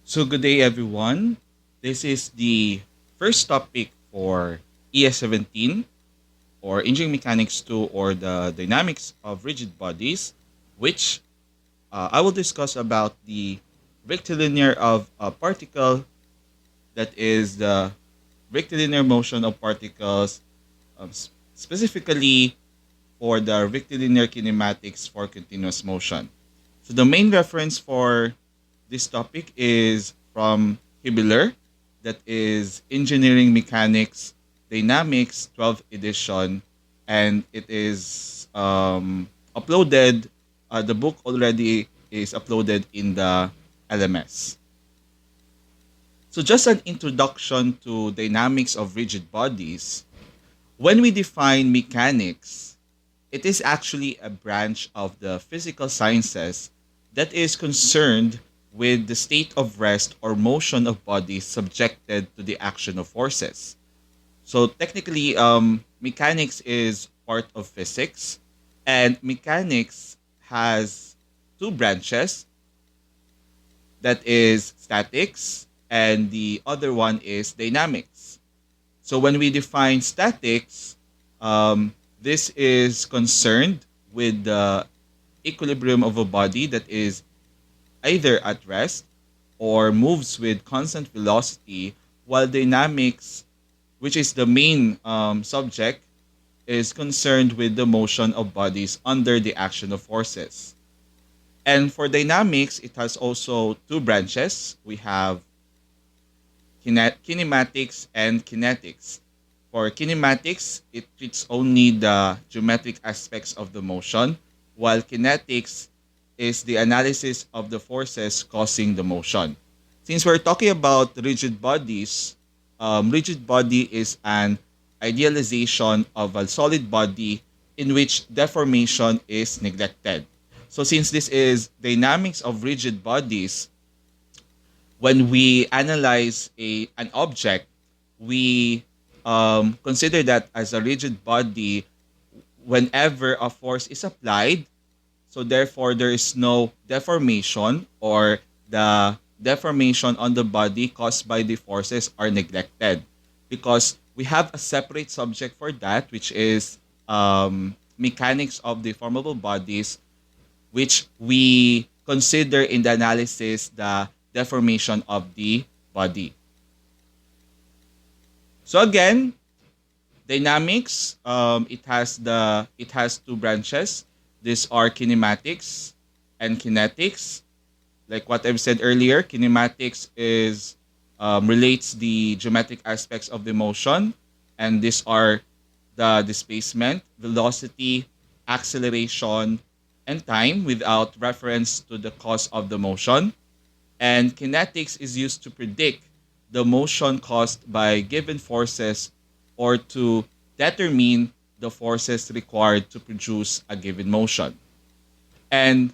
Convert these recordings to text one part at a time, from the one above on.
So, good day, everyone. This is the first topic for ES17 or Engineering Mechanics 2 or the dynamics of rigid bodies, which I will discuss about the rectilinear of a particle, that is the rectilinear motion of particles, specifically for the rectilinear kinematics for continuous motion. So, the main reference for this topic is from Hibbeler, that is Engineering Mechanics Dynamics 12th edition, and it is uploaded. The book already is uploaded in the LMS. So, just an introduction to dynamics of rigid bodies. When we define mechanics, it is actually a branch of the physical sciences that is concerned with the state of rest or motion of bodies subjected to the action of forces. So technically, mechanics is part of physics, and mechanics has two branches, that is statics, and the other one is dynamics. So when we define statics, this is concerned with the equilibrium of a body that is either at rest or moves with constant velocity, while dynamics, which is the main subject, is concerned with the motion of bodies under the action of forces. And for dynamics, it has also two branches. We have kinematics and kinetics. For kinematics, it treats only the geometric aspects of the motion, while kinetics is the analysis of the forces causing the motion. Since we're talking about rigid bodies, rigid body is an idealization of a solid body in which deformation is neglected. So since this is dynamics of rigid bodies, when we analyze an object, we consider that as a rigid body whenever a force is applied. So therefore, there is no deformation, or the deformation on the body caused by the forces are neglected, because we have a separate subject for that, which is mechanics of deformable bodies, which we consider in the analysis the deformation of the body. So again, dynamics, it has two branches. These are kinematics and kinetics. Like what I've said earlier, kinematics is relates the geometric aspects of the motion, and these are the displacement, velocity, acceleration, and time without reference to the cause of the motion. And kinetics is used to predict the motion caused by given forces, or to determine the forces required to produce a given motion. And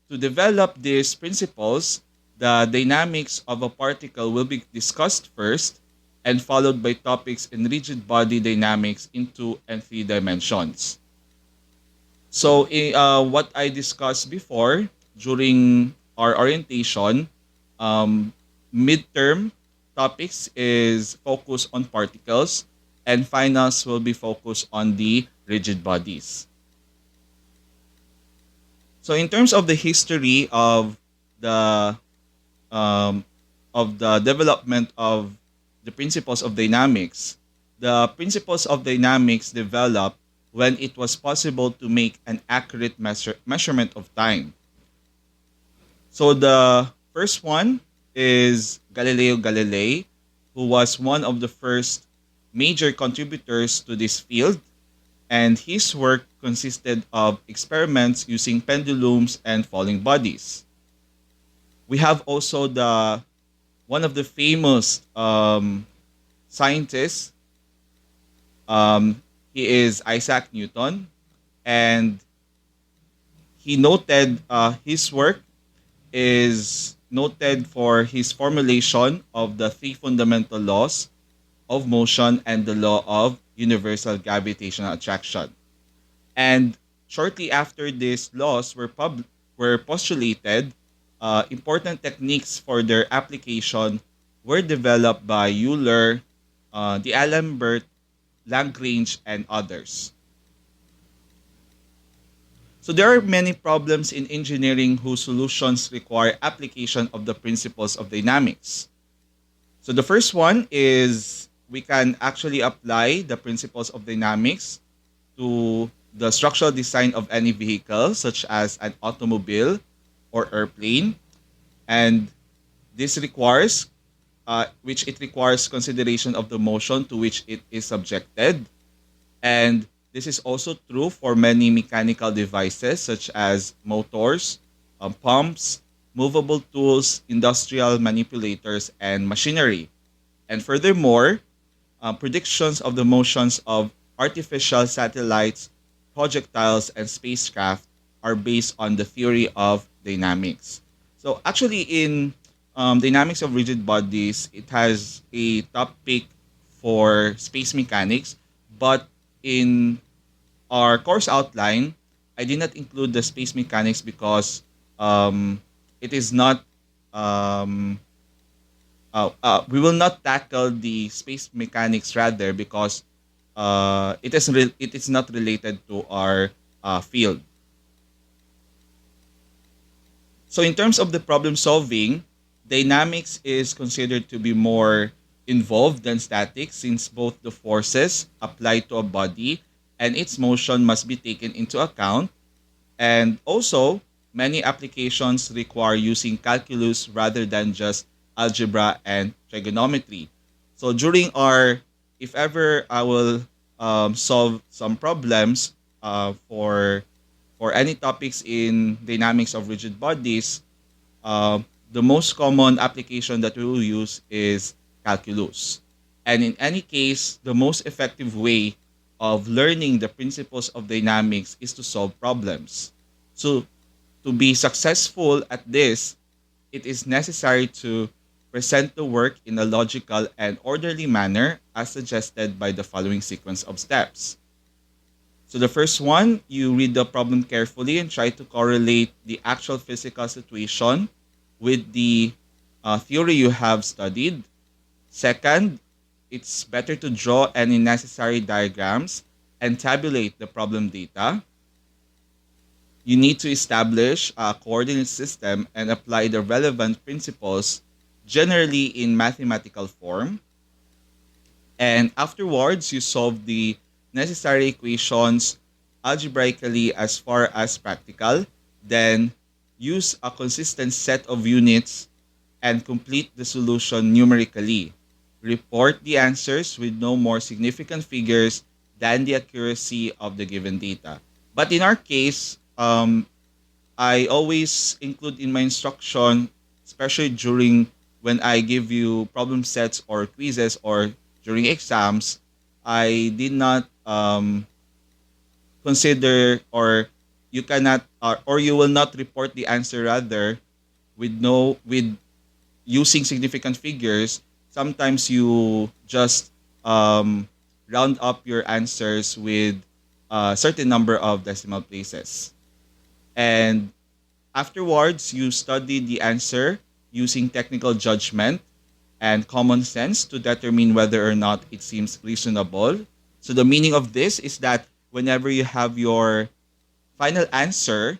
to develop these principles, the dynamics of a particle will be discussed first, and followed by topics in rigid body dynamics in 2 and 3 dimensions. So, what I discussed before during our orientation, um, midterm topics is focused on particles, and finals will be focused on the rigid bodies. So, in terms of the history the um, of the development of the principles of dynamics, the principles of dynamics developed when it was possible to make an accurate measurement of time. So the first one is Galileo Galilei, who was one of the first major contributors to this field, and his work consisted of experiments using pendulums and falling bodies. We have also the one of the famous scientists. He is Isaac Newton, and he noted his work is noted for his formulation of the three fundamental laws of motion and the law of universal gravitational attraction. And shortly after these laws were postulated, important techniques for their application were developed by Euler, D'Alembert, Lagrange, and others. So there are many problems in engineering whose solutions require application of the principles of dynamics. So the first one is we can actually apply the principles of dynamics to the structural design of any vehicle, such as an automobile or airplane. And this requires, which it requires consideration of the motion to which it is subjected. And this is also true for many mechanical devices, such as motors, pumps, movable tools, industrial manipulators, and machinery. And furthermore, predictions of the motions of artificial satellites, projectiles, and spacecraft are based on the theory of dynamics. So, actually, in dynamics of rigid bodies, it has a topic for space mechanics, but in our course outline, I did not include the space mechanics because it is not we will not tackle the space mechanics rather because it is not related to our field. So in terms of the problem solving, dynamics is considered to be more involved than statics since both the forces applied to a body and its motion must be taken into account. And also, many applications require using calculus rather than just algebra and trigonometry. So during our, if ever I will solve some problems for any topics in dynamics of rigid bodies, the most common application that we will use is calculus. And in any case, the most effective way of learning the principles of dynamics is to solve problems. So to be successful at this, it is necessary to present the work in a logical and orderly manner as suggested by the following sequence of steps. So the first one, you read the problem carefully and try to correlate the actual physical situation with the theory you have studied. Second, it's better to draw any necessary diagrams and tabulate the problem data. You need to establish a coordinate system and apply the relevant principles generally in mathematical form. And afterwards, you solve the necessary equations algebraically as far as practical. Then use a consistent set of units and complete the solution numerically. Report the answers with no more significant figures than the accuracy of the given data. But in our case, I always include in my instruction, especially during when I give you problem sets or quizzes or during exams, I did not consider or you cannot or you will not report the answer rather with using significant figures. Sometimes you just round up your answers with a certain number of decimal places. And afterwards, you study the answer using technical judgment and common sense to determine whether or not it seems reasonable. So the meaning of this is that whenever you have your final answer,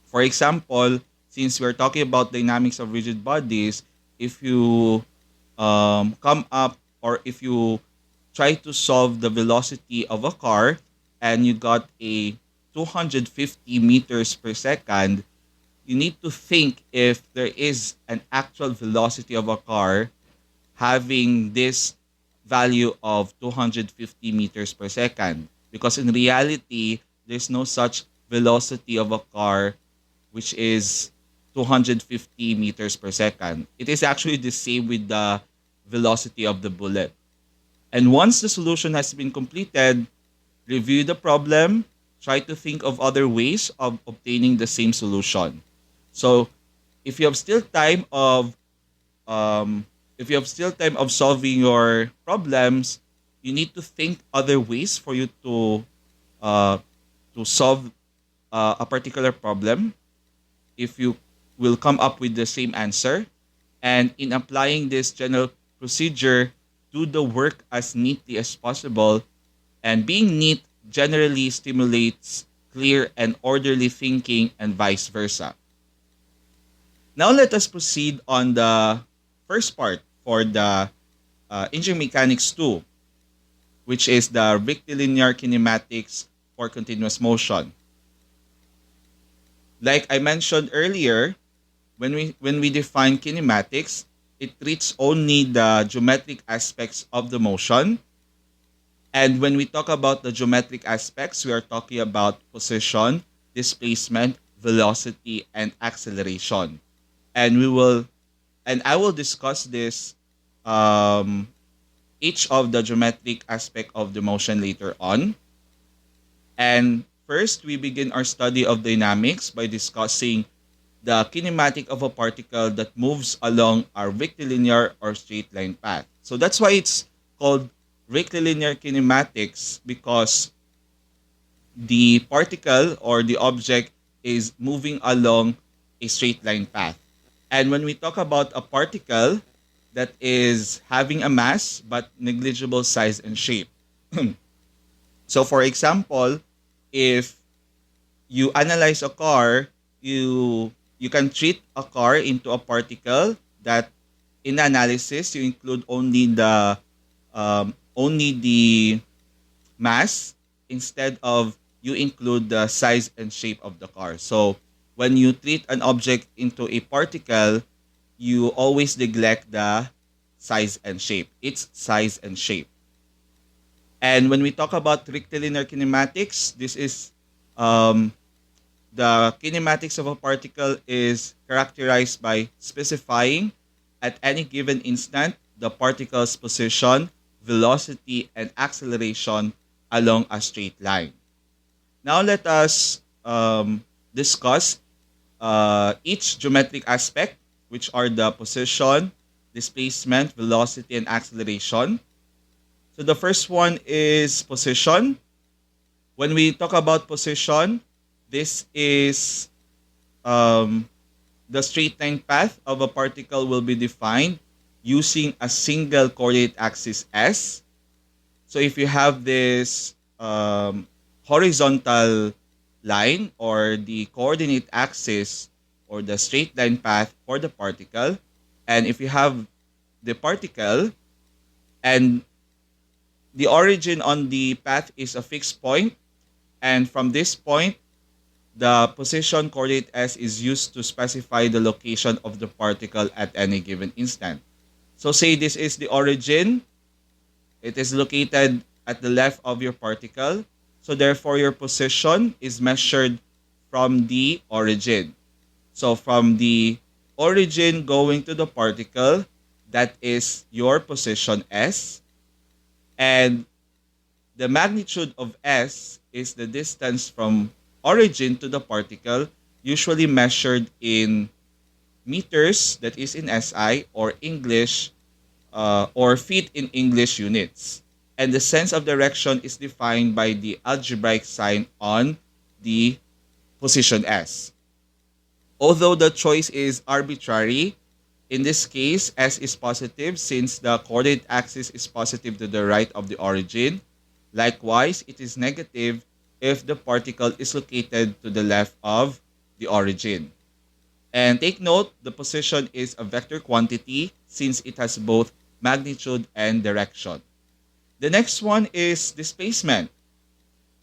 for example, since we're talking about dynamics of rigid bodies, if you come up or if you try to solve the velocity of a car and you got a 250 meters per second, you need to think if there is an actual velocity of a car having this value of 250 meters per second. Because in reality, there's no such velocity of a car which is 250 meters per second. It is actually the same with the velocity of the bullet. And once the solution has been completed, review the problem, try to think of other ways of obtaining the same solution. So if you have still time of solving your problems, you need to think other ways for you to solve a particular problem. If you will come up with the same answer. And in applying this general procedure, do the work as neatly as possible. And being neat generally stimulates clear and orderly thinking and vice versa. Now let us proceed on the first part for the engineering mechanics 2, which is the rectilinear kinematics for continuous motion. Like I mentioned earlier, when we define kinematics, it treats only the geometric aspects of the motion. And when we talk about the geometric aspects, we are talking about position, displacement, velocity, and acceleration. And I will discuss this um, each of the geometric aspect of the motion later on. And first, we begin our study of dynamics by discussing the kinematic of a particle that moves along a rectilinear or straight line path. So that's why it's called rectilinear kinematics, because the particle or the object is moving along a straight line path. And when we talk about a particle that is having a mass but negligible size and shape. So for example, if you analyze a car, you can treat a car into a particle that in analysis you include only the mass instead of you include the size and shape of the car. So when you treat an object into a particle, you always neglect the size and shape. Its size and shape. And when we talk about rectilinear kinematics, this is the kinematics of a particle is characterized by specifying at any given instant the particle's position, velocity, and acceleration along a straight line. Now let us discuss each geometric aspect, which are the position, displacement, velocity, and acceleration. So the first one is position. When we talk about position, this is the straight line path of a particle will be defined using a single coordinate axis S. So if you have this horizontal line or the coordinate axis or the straight line path for the particle, and if you have the particle and the origin on the path is a fixed point, and from this point, the position coordinate S is used to specify the location of the particle at any given instant. So say this is the origin. It is located at the left of your particle. So therefore, your position is measured from the origin. So from the origin going to the particle, that is your position S. And the magnitude of S is the distance from origin to the particle, usually measured in meters, that is in SI, or English, or feet in English units. And the sense of direction is defined by the algebraic sign on the position S. Although the choice is arbitrary, in this case, S is positive since the coordinate axis is positive to the right of the origin. Likewise, it is negative if the particle is located to the left of the origin. And take note, the position is a vector quantity since it has both magnitude and direction. The next one is displacement.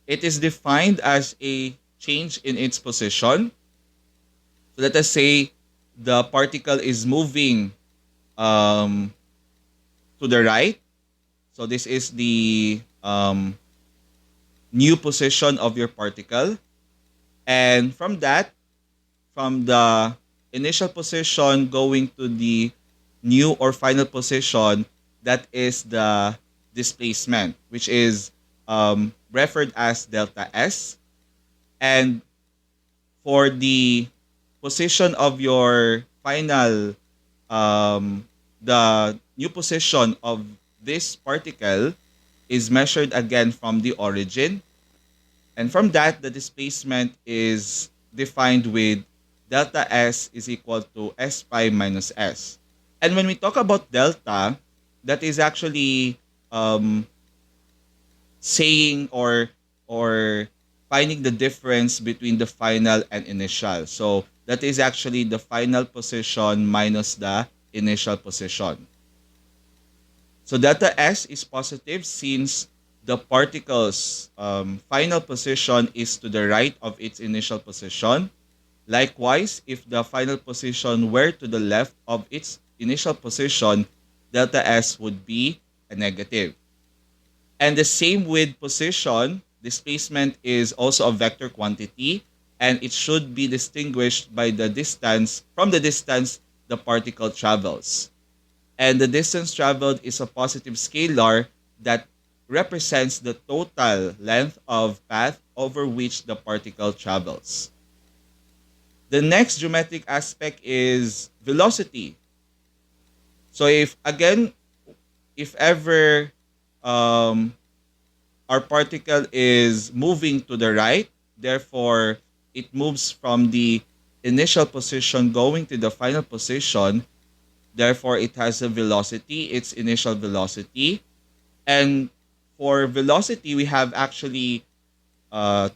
It is defined as a change in its position. So let us say the particle is moving to the right. So this is the new position of your particle. And from that, from the initial position going to the new or final position, that is the displacement, which is referred as delta S. And for the position of your final, the new position of this particle is measured again from the origin. And from that, the displacement is defined with delta S is equal to S pi minus S. And when we talk about delta, that is actually um, saying or finding the difference between the final and initial. So that is actually the final position minus the initial position. So delta S is positive since the particle's final position is to the right of its initial position. Likewise, if the final position were to the left of its initial position, delta S would be a negative. And the same with position, displacement is also a vector quantity, and it should be distinguished by the distance from the distance the particle travels. And the distance traveled is a positive scalar that represents the total length of path over which the particle travels. The next geometric aspect is velocity. So if ever um, our particle is moving to the right, therefore it moves from the initial position going to the final position. Therefore, it has a velocity, its initial velocity. And for velocity, we have actually uh,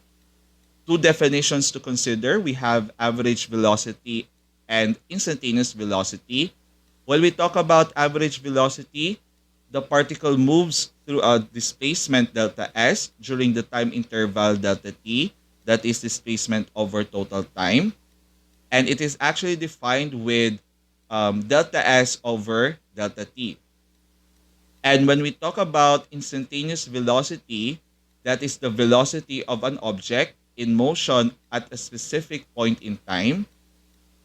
two definitions to consider. We have average velocity and instantaneous velocity. When we talk about average velocity, the particle moves through a displacement delta S during the time interval delta t, that is displacement over total time. And it is actually defined with delta S over delta t. And when we talk about instantaneous velocity, that is the velocity of an object in motion at a specific point in time.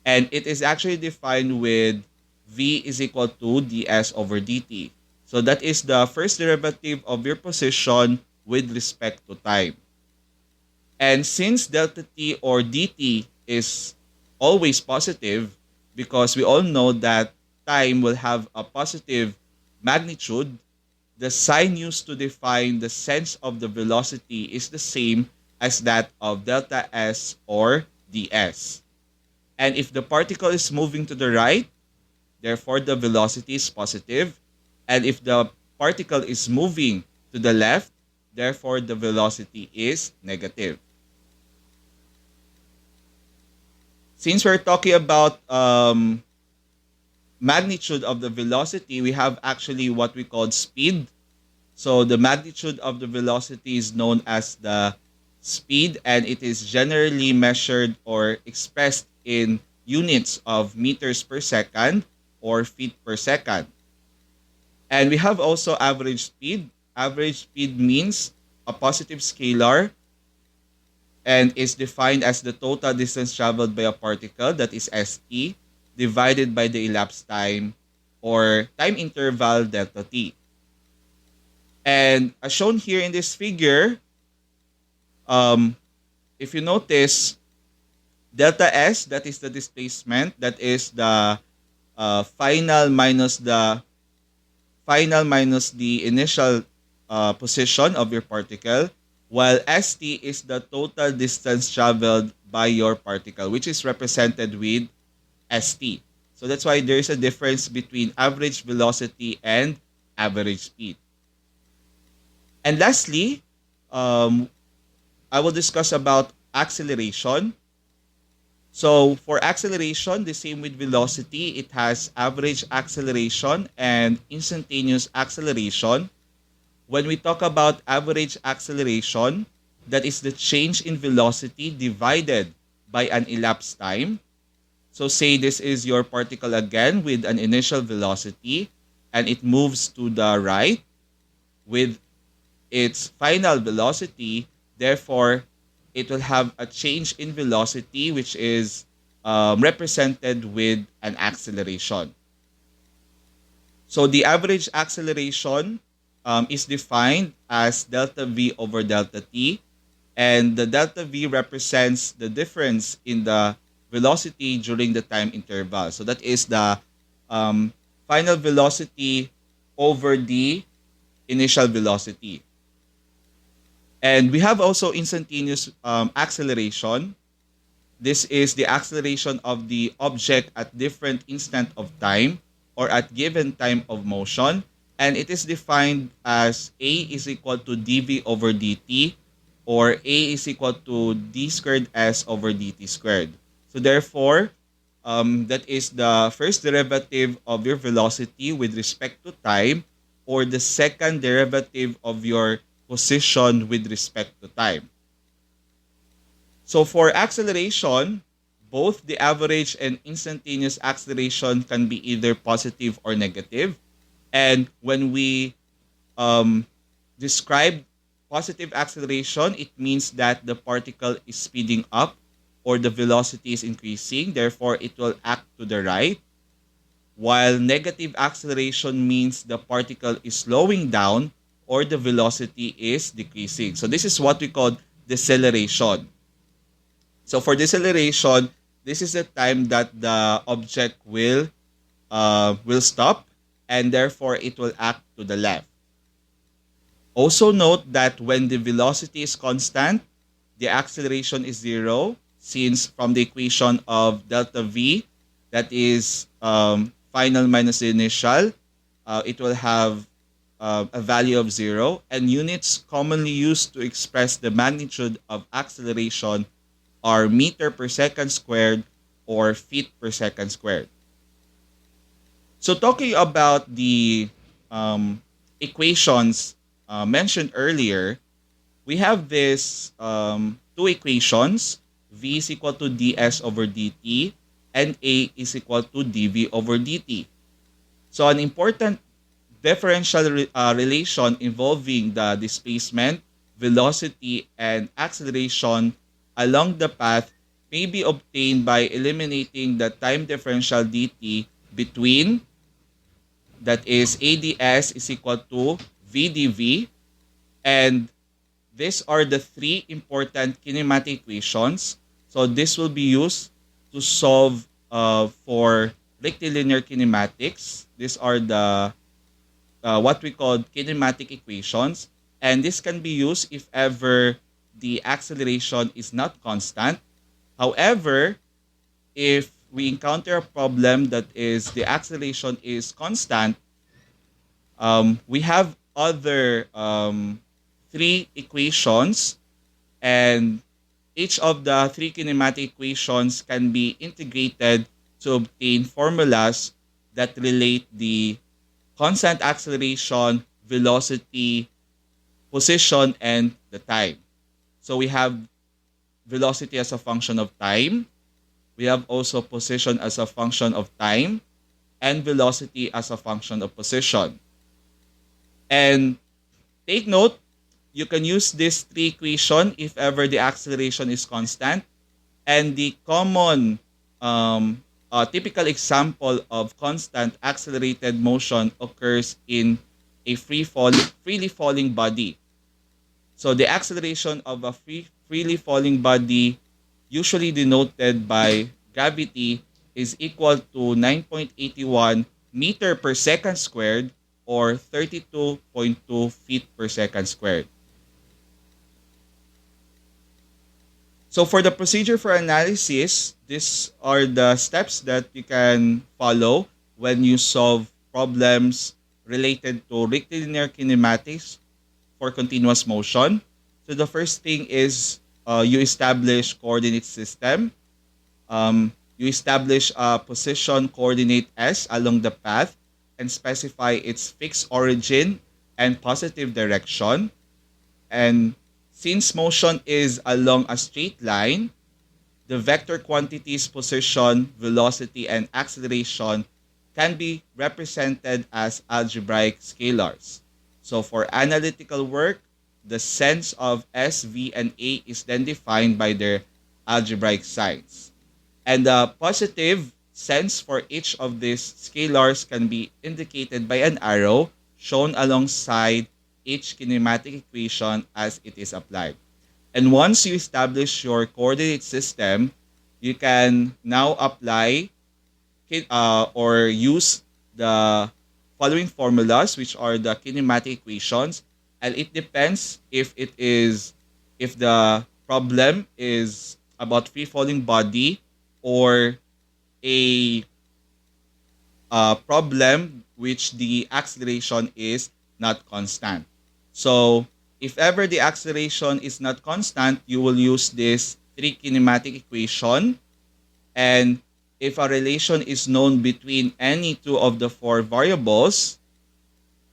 And it is actually defined with v is equal to ds over dt. So that is the first derivative of your position with respect to time. And since delta t or dt is always positive, because we all know that time will have a positive magnitude, the sign used to define the sense of the velocity is the same as that of delta s or ds. And if the particle is moving to the right, therefore the velocity is positive. And if the particle is moving to the left, therefore the velocity is negative. Since we're talking about magnitude of the velocity, we have actually what we call speed. So the magnitude of the velocity is known as the speed, and it is generally measured or expressed in units of meters per second or feet per second. And we have also average speed. Average speed means a positive scalar and is defined as the total distance traveled by a particle, that is st, divided by the elapsed time or time interval delta t. And as shown here in this figure, if you notice, delta s, that is the displacement, that is the final minus the initial position of your particle, while st is the total distance traveled by your particle, which is represented with st. So that's why there is a difference between average velocity and average speed. And lastly, I will discuss about acceleration. So for acceleration, the same with velocity, it has average acceleration and instantaneous acceleration. When we talk about average acceleration, that is the change in velocity divided by an elapsed time. So say this is your particle again with an initial velocity and it moves to the right with its final velocity. Therefore, it will have a change in velocity which is represented with an acceleration. So the average acceleration is defined as delta v over delta t, and the delta v represents the difference in the velocity during the time interval. So that is the final velocity over the initial velocity. And we have also instantaneous acceleration. This is the acceleration of the object at different instant of time or at given time of motion. And it is defined as A is equal to dv over dt, or A is equal to d squared s over dt squared. So therefore, that is the first derivative of your velocity with respect to time, or the second derivative of your position with respect to time. So for acceleration, both the average and instantaneous acceleration can be either positive or negative. And when we describe positive acceleration, it means that the particle is speeding up or the velocity is increasing, therefore it will act to the right. While negative acceleration means the particle is slowing down or the velocity is decreasing. So this is what we call deceleration. So for deceleration, this is the time that the object will stop, and therefore it will act to the left. Also note that when the velocity is constant, the acceleration is zero, since from the equation of delta v, that is final minus the initial, it will have a value of zero, and units commonly used to express the magnitude of acceleration are meter per second squared or feet per second squared. So talking about the equations mentioned earlier, we have this two equations. V is equal to ds over dt and A is equal to dv over dt. So an important differential relation involving the displacement, velocity, and acceleration along the path may be obtained by eliminating the time differential dt between, that is ADS is equal to VdV, and these are the three important kinematic equations. So this will be used to solve for rectilinear kinematics. These are the what we call kinematic equations, and this can be used if ever the acceleration is not constant. However, if we encounter a problem that is the acceleration is constant, we have other three equations, and each of the three kinematic equations can be integrated to obtain formulas that relate the constant acceleration, velocity, position, and the time. So we have velocity as a function of time. We have also position as a function of time, and velocity as a function of position. And take note, you can use this three equation if ever the acceleration is constant. And the common typical example of constant accelerated motion occurs in a freely falling body. So the acceleration of a freely falling body, usually denoted by gravity, is equal to 9.81 meter per second squared, or 32.2 feet per second squared. So for the procedure for analysis, these are the steps that you can follow when you solve problems related to rectilinear kinematics for continuous motion. So the first thing is you establish coordinate system. You establish a position coordinate S along the path and specify its fixed origin and positive direction. And since motion is along a straight line, the vector quantities position, velocity, and acceleration can be represented as algebraic scalars. So for analytical work, the sense of S, V, and A is then defined by their algebraic signs. And the positive sense for each of these scalars can be indicated by an arrow shown alongside each kinematic equation as it is applied. And once you establish your coordinate system, you can now apply or use the following formulas, which are the kinematic equations, and it depends if the problem is about free falling body or a problem which the acceleration is not constant. So if ever the acceleration is not constant, you will use this three kinematic equation. And if a relation is known between any two of the four variables,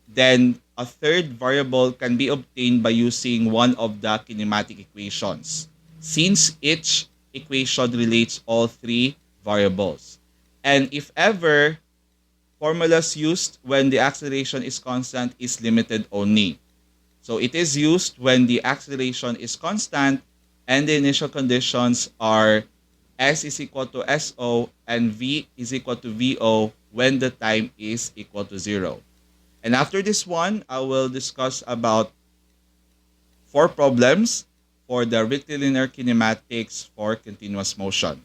then a third variable can be obtained by using one of the kinematic equations, since each equation relates all three variables. And if ever formulas used when the acceleration is constant is limited only. So it is used when the acceleration is constant and the initial conditions are S is equal to SO and V is equal to VO when the time is equal to 0. And after this one, I will discuss about four problems for the rectilinear kinematics for continuous motion.